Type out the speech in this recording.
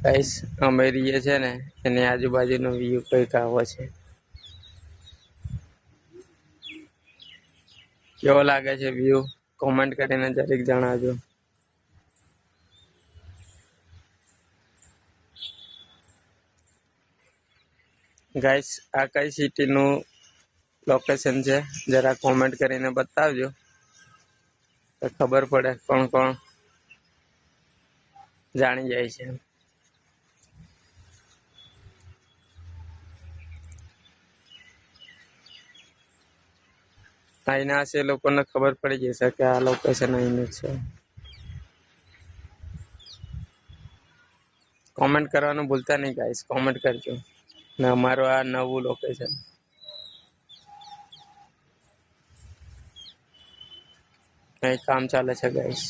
Guys અમે રહીએ છે ને એની આજુબાજુનો વ્યૂ કંઈક આવો છે. કેવો લાગે છે વ્યૂ? કોમેન્ટ કરીને જરીક જણાવજો. ગાઈસ આ કઈ સિટીનું લોકેશન છે જરા કોમેન્ટ કરીને બતાવજો તો ખબર પડે કોણ કોણ જાણી જાય છે. અહીંના હશે લોકોને ખબર પડી જશે કે આ લોકેશન અહીંનું છે. કોમેન્ટ કરવાનું ભૂલતા નહીં ગાઈસ, કોમેન્ટ કરજો ને અમારું આ નવું લોકેશન. અહીં કામ ચાલે છે ગાઈસ.